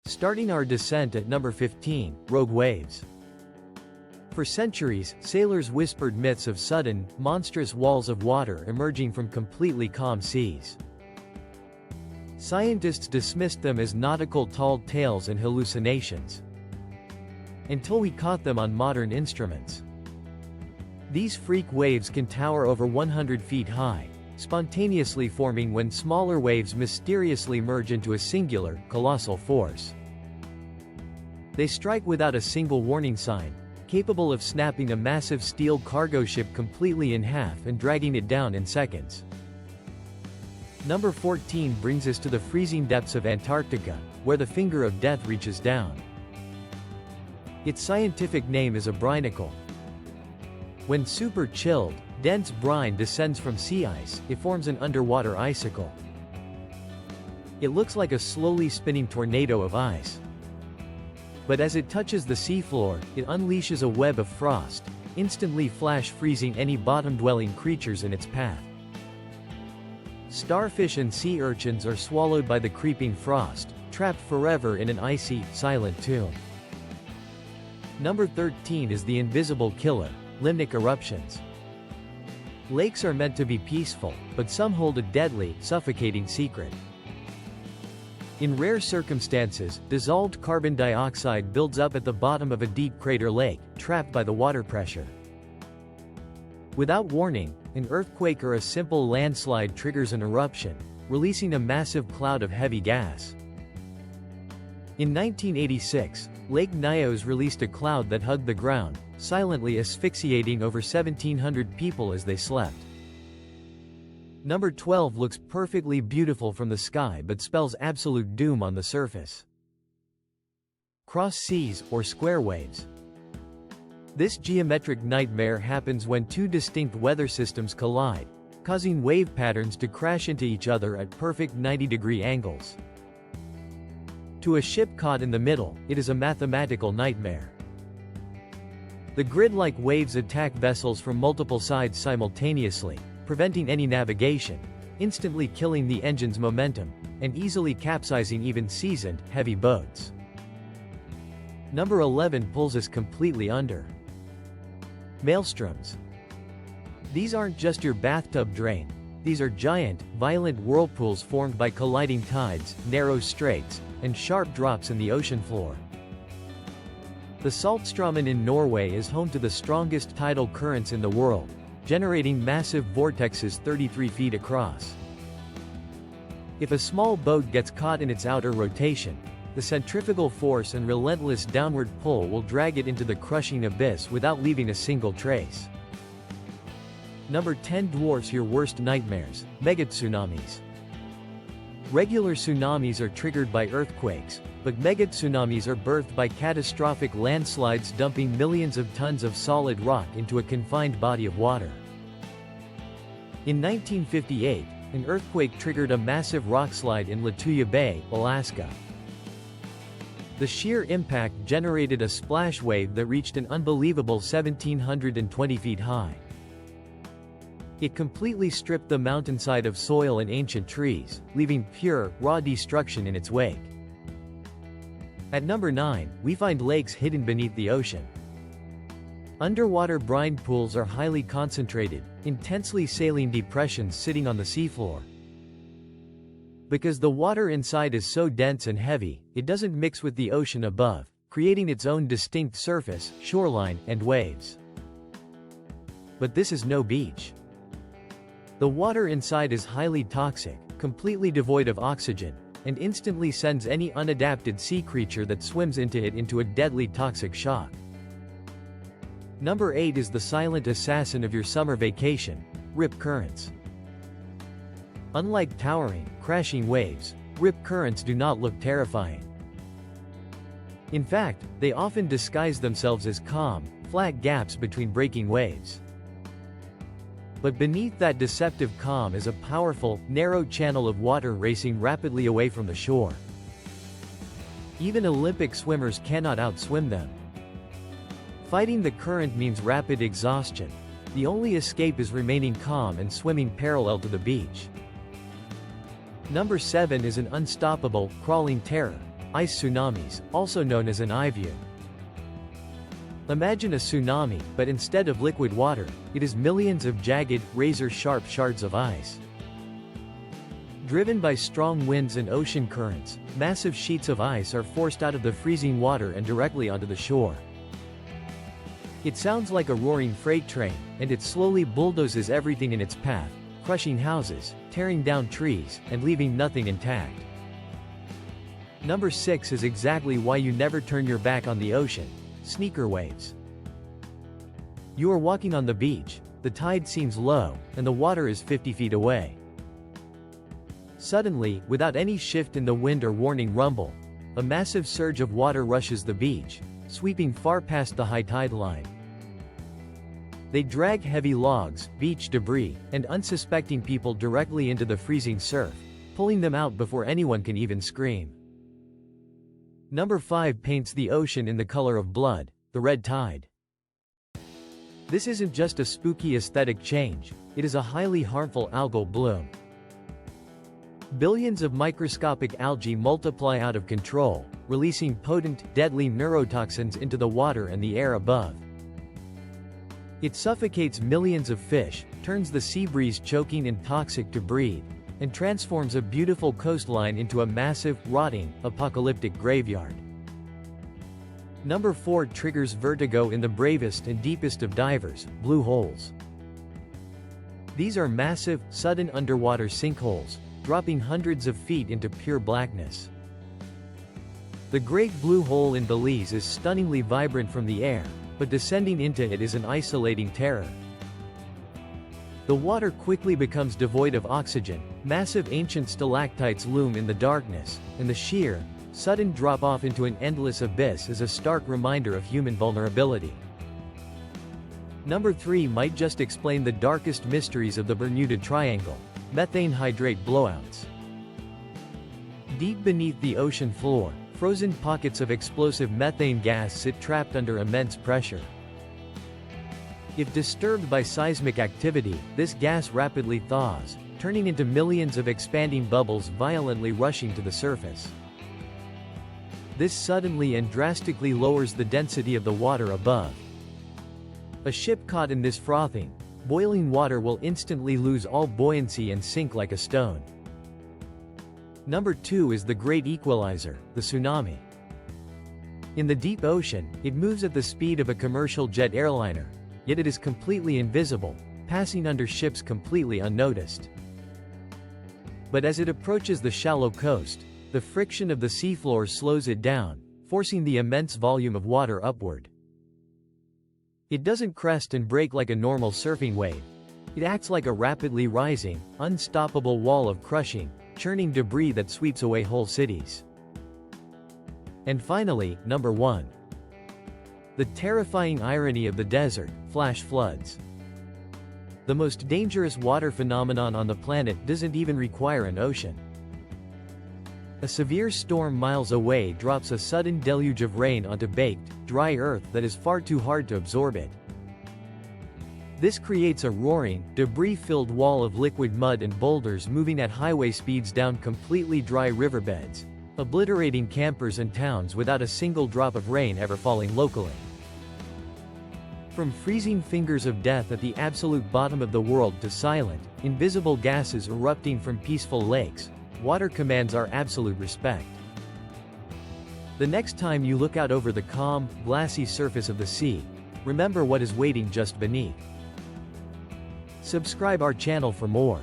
Starting our descent at number 15, rogue waves. For centuries, sailors whispered myths of sudden, monstrous walls of water emerging from completely calm seas. Scientists dismissed them as nautical tall tales and hallucinations, until we caught them on modern instruments. These freak waves can tower over 100 feet high, spontaneously forming when smaller waves mysteriously merge into a singular, colossal force. They strike without a single warning sign, capable of snapping a massive steel cargo ship completely in half and dragging it down in seconds. Number 14 brings us to the freezing depths of Antarctica, where the finger of death reaches down. Its scientific name is a Brinicle. When super chilled, dense brine descends from sea ice, it forms an underwater icicle. It looks like a slowly spinning tornado of ice. But as it touches the seafloor, it unleashes a web of frost, instantly flash freezing any bottom-dwelling creatures in its path. Starfish and sea urchins are swallowed by the creeping frost, trapped forever in an icy, silent tomb. Number 13 is the invisible killer, Limnic eruptions. Lakes are meant to be peaceful, but some hold a deadly, suffocating secret. In rare circumstances, dissolved carbon dioxide builds up at the bottom of a deep crater lake, trapped by the water pressure. Without warning, an earthquake or a simple landslide triggers an eruption, releasing a massive cloud of heavy gas. In 1986, Lake Nyos released a cloud that hugged the ground, silently asphyxiating over 1,700 people as they slept. Number 12 looks perfectly beautiful from the sky but spells absolute doom on the surface. Cross seas, or square waves. This geometric nightmare happens when two distinct weather systems collide, causing wave patterns to crash into each other at perfect 90-degree angles. To a ship caught in the middle, it is a mathematical nightmare. The grid-like waves attack vessels from multiple sides simultaneously, preventing any navigation, instantly killing the engine's momentum, and easily capsizing even seasoned, heavy boats. Number 11 pulls us completely under. Maelstroms. These aren't just your bathtub drain. These are giant, violent whirlpools formed by colliding tides, narrow straits, and sharp drops in the ocean floor. The Saltstraumen in Norway is home to the strongest tidal currents in the world, generating massive vortexes 33 feet across. If a small boat gets caught in its outer rotation, the centrifugal force and relentless downward pull will drag it into the crushing abyss without leaving a single trace. Number 10 dwarfs your worst nightmares, Megatsunamis. Regular tsunamis are triggered by earthquakes, but megatsunamis are birthed by catastrophic landslides dumping millions of tons of solid rock into a confined body of water. In 1958, an earthquake triggered a massive rockslide in Lituya Bay, Alaska. The sheer impact generated a splash wave that reached an unbelievable 1,720 feet high. It completely stripped the mountainside of soil and ancient trees, leaving pure, raw destruction in its wake. At number 9, we find lakes hidden beneath the ocean. Underwater brine pools are highly concentrated, intensely saline depressions sitting on the seafloor. Because the water inside is so dense and heavy, it doesn't mix with the ocean above, creating its own distinct surface, shoreline, and waves. But this is no beach. The water inside is highly toxic, completely devoid of oxygen, and instantly sends any unadapted sea creature that swims into it into a deadly toxic shock. Number 8 is the silent assassin of your summer vacation, rip currents. Unlike towering, crashing waves, rip currents do not look terrifying. In fact, they often disguise themselves as calm, flat gaps between breaking waves. But beneath that deceptive calm is a powerful, narrow channel of water racing rapidly away from the shore. Even Olympic swimmers cannot outswim them. Fighting the current means rapid exhaustion. The only escape is remaining calm and swimming parallel to the beach. Number 7 is an unstoppable, crawling terror, ice tsunamis, also known as an eye view. Imagine a tsunami, but instead of liquid water, it is millions of jagged, razor-sharp shards of ice. Driven by strong winds and ocean currents, massive sheets of ice are forced out of the freezing water and directly onto the shore. It sounds like a roaring freight train, and it slowly bulldozes everything in its path, crushing houses, tearing down trees, and leaving nothing intact. Number 6 is exactly why you never turn your back on the ocean: sneaker waves. You are walking on the beach, the tide seems low, and the water is 50 feet away. Suddenly, without any shift in the wind or warning rumble, a massive surge of water rushes the beach, sweeping far past the high tide line. They drag heavy logs, beach debris, and unsuspecting people directly into the freezing surf, pulling them out before anyone can even scream. Number 5 paints the ocean in the color of blood: the red tide. This isn't just a spooky aesthetic change, it is a highly harmful algal bloom. Billions of microscopic algae multiply out of control, releasing potent, deadly neurotoxins into the water and the air above. It suffocates millions of fish, turns the sea breeze choking and toxic to breathe, and transforms a beautiful coastline into a massive, rotting, apocalyptic graveyard. Number 4 triggers vertigo in the bravest and deepest of divers: blue holes. These are massive, sudden underwater sinkholes, dropping hundreds of feet into pure blackness. The Great Blue Hole in Belize is stunningly vibrant from the air, but descending into it is an isolating terror. The water quickly becomes devoid of oxygen, massive ancient stalactites loom in the darkness, and the sheer, sudden drop-off into an endless abyss is a stark reminder of human vulnerability. Number 3 might just explain the darkest mysteries of the Bermuda Triangle: methane hydrate blowouts. Deep beneath the ocean floor, frozen pockets of explosive methane gas sit trapped under immense pressure. If disturbed by seismic activity, this gas rapidly thaws, turning into millions of expanding bubbles violently rushing to the surface. This suddenly and drastically lowers the density of the water above. A ship caught in this frothing, boiling water will instantly lose all buoyancy and sink like a stone. Number 2 is the Great Equalizer, the tsunami. In the deep ocean, it moves at the speed of a commercial jet airliner, yet it is completely invisible, passing under ships completely unnoticed. But as it approaches the shallow coast, the friction of the seafloor slows it down, forcing the immense volume of water upward. It doesn't crest and break like a normal surfing wave. It acts like a rapidly rising, unstoppable wall of crushing, churning debris that sweeps away whole cities. And finally, number 1. The terrifying irony of the desert: flash floods. The most dangerous water phenomenon on the planet doesn't even require an ocean. A severe storm miles away drops a sudden deluge of rain onto baked, dry earth that is far too hard to absorb it. This creates a roaring, debris-filled wall of liquid mud and boulders moving at highway speeds down completely dry riverbeds, obliterating campers and towns without a single drop of rain ever falling locally. From freezing fingers of death at the absolute bottom of the world to silent, invisible gases erupting from peaceful lakes, water commands our absolute respect. The next time you look out over the calm, glassy surface of the sea, remember what is waiting just beneath. Subscribe our channel for more.